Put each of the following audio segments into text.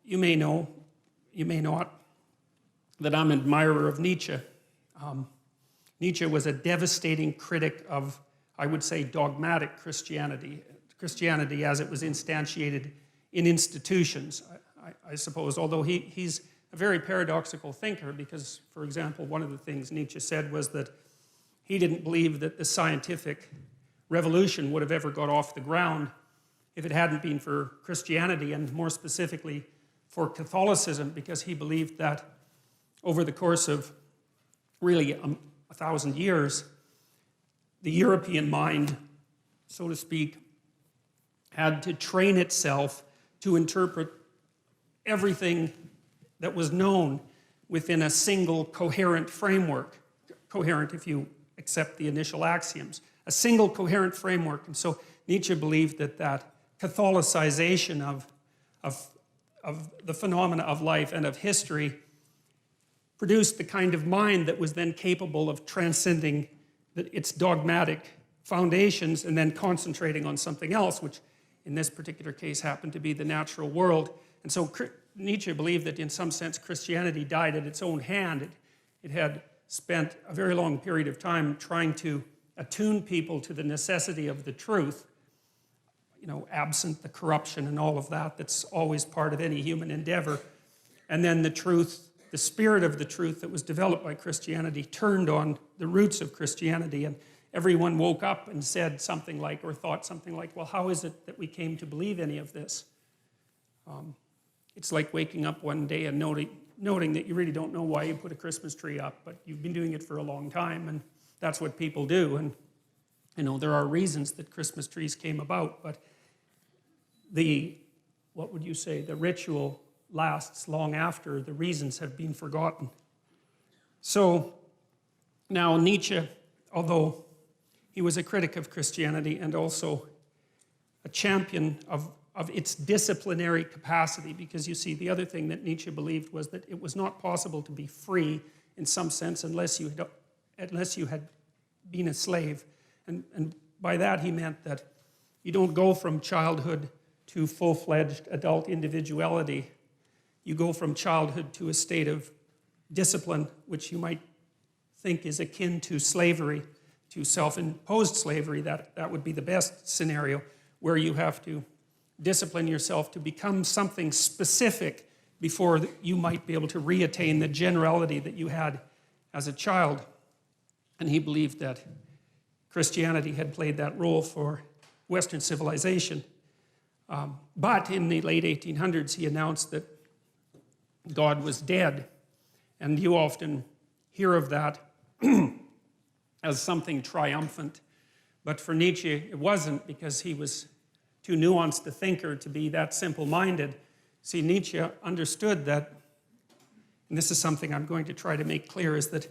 you may know, you may not, that I'm an admirer of Nietzsche. Nietzsche was a devastating critic of, I would say, dogmatic Christianity. Christianity as it was instantiated in institutions, I suppose, although he's a very paradoxical thinker because, for example, one of the things Nietzsche said was that he didn't believe that the scientific revolution would have ever got off the ground if it hadn't been for Christianity, and more specifically for Catholicism, because he believed that over the course of really 1,000 years, the European mind, so to speak, had to train itself to interpret everything that was known within a single coherent framework. Coherent if you accept the initial axioms. A single coherent framework. And so Nietzsche believed that that Catholicization of the phenomena of life and of history produced the kind of mind that was then capable of transcending its dogmatic foundations and then concentrating on something else, which in this particular case happened to be the natural world. And so Nietzsche believed that in some sense Christianity died at its own hand. It had spent a very long period of time trying to attune people to the necessity of the truth, absent the corruption and all of that that's always part of any human endeavor. And then the truth, the spirit of the truth that was developed by Christianity turned on the roots of Christianity, and everyone woke up and said something like, or thought something like, well, how is it that we came to believe any of this? It's like waking up one day and noting that you really don't know why you put a Christmas tree up, but you've been doing it for a long time, and that's what people do. And there are reasons that Christmas trees came about, but what would you say, the ritual lasts long after the reasons have been forgotten. So now Nietzsche, although he was a critic of Christianity and also a champion of its disciplinary capacity, because you see, the other thing that Nietzsche believed was that it was not possible to be free in some sense unless you had been a slave. And by that he meant that you don't go from childhood to full-fledged adult individuality. You go from childhood to a state of discipline, which you might think is akin to slavery, to self-imposed slavery. That would be the best scenario, where you have to discipline yourself to become something specific before you might be able to reattain the generality that you had as a child. And he believed that Christianity had played that role for Western civilization. But in the late 1800s, he announced that God was dead. And you often hear of that as something triumphant. But for Nietzsche, it wasn't, because he was too nuanced a thinker to be that simple-minded. See, Nietzsche understood that, and this is something I'm going to try to make clear, is that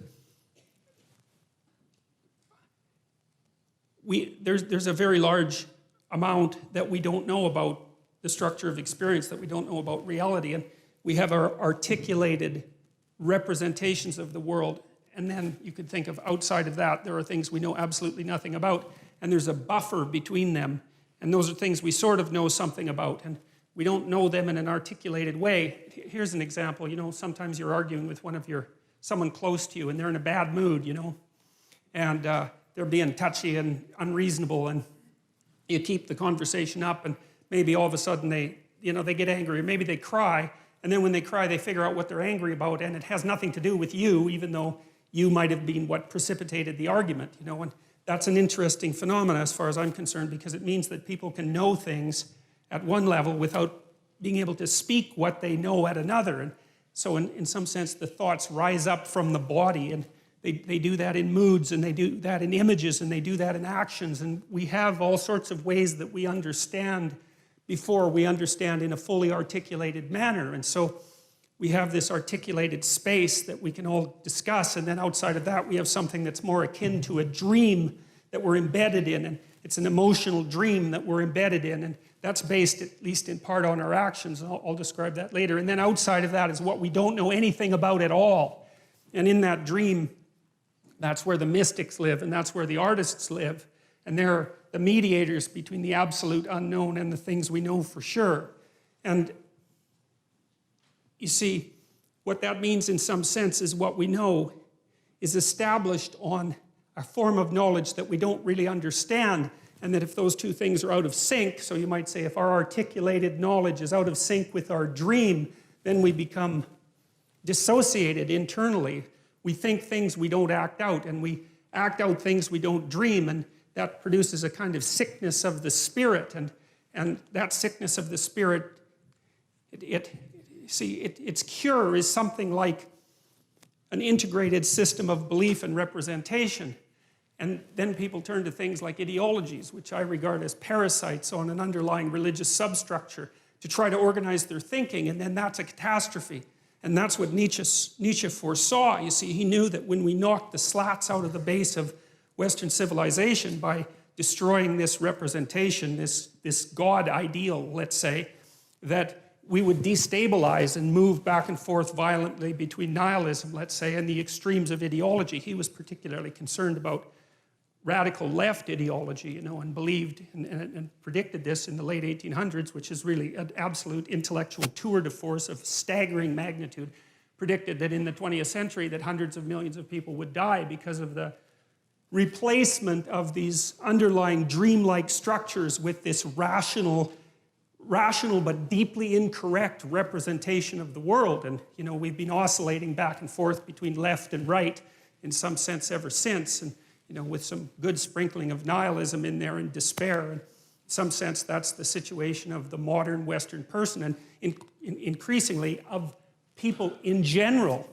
there's a very large amount that we don't know about the structure of experience, that we don't know about reality, and we have our articulated representations of the world, and then you could think of outside of that, there are things we know absolutely nothing about, and there's a buffer between them, and those are things we sort of know something about, and we don't know them in an articulated way. Here's an example, sometimes you're arguing with someone close to you, and they're in a bad mood, and they're being touchy and unreasonable, and you keep the conversation up, and maybe all of a sudden they get angry, or maybe they cry, and then when they cry, they figure out what they're angry about, and it has nothing to do with you, even though you might have been what precipitated the argument, and that's an interesting phenomenon as far as I'm concerned, because it means that people can know things at one level without being able to speak what they know at another. And so in some sense, the thoughts rise up from the body, and they do that in moods, and they do that in images, and they do that in actions, and we have all sorts of ways that we understand before we understand in a fully articulated manner. And so we have this articulated space that we can all discuss, and then outside of that we have something that's more akin to a dream that we're embedded in, and it's an emotional dream that we're embedded in, and that's based at least in part on our actions, and I'll describe that later. And then outside of that is what we don't know anything about at all. And in that dream, that's where the mystics live, and that's where the artists live, and they're the mediators between the absolute unknown and the things we know for sure. And you see, what that means in some sense is what we know is established on a form of knowledge that we don't really understand, and that if those two things are out of sync, so you might say if our articulated knowledge is out of sync with our dream, then we become dissociated internally. We think things we don't act out, and we act out things we don't dream, and that produces a kind of sickness of the spirit, and that sickness of the spirit, its cure is something like an integrated system of belief and representation. And then people turn to things like ideologies, which I regard as parasites on an underlying religious substructure, to try to organize their thinking, and then that's a catastrophe. And that's what Nietzsche foresaw. You see, he knew that when we knocked the slats out of the base of Western civilization by destroying this representation, this God ideal, let's say, that we would destabilize and move back and forth violently between nihilism, let's say, and the extremes of ideology. He was particularly concerned about radical left ideology, you know, and believed and predicted this in the late 1800s, which is really an absolute intellectual tour de force of staggering magnitude, predicted that in the 20th century that hundreds of millions of people would die because of the replacement of these underlying dreamlike structures with this rational but deeply incorrect representation of the world. And, you know, we've been oscillating back and forth between left and right in some sense ever since, and, you know, with some good sprinkling of nihilism in there and despair. And in some sense, that's the situation of the modern Western person, and increasingly of people in general.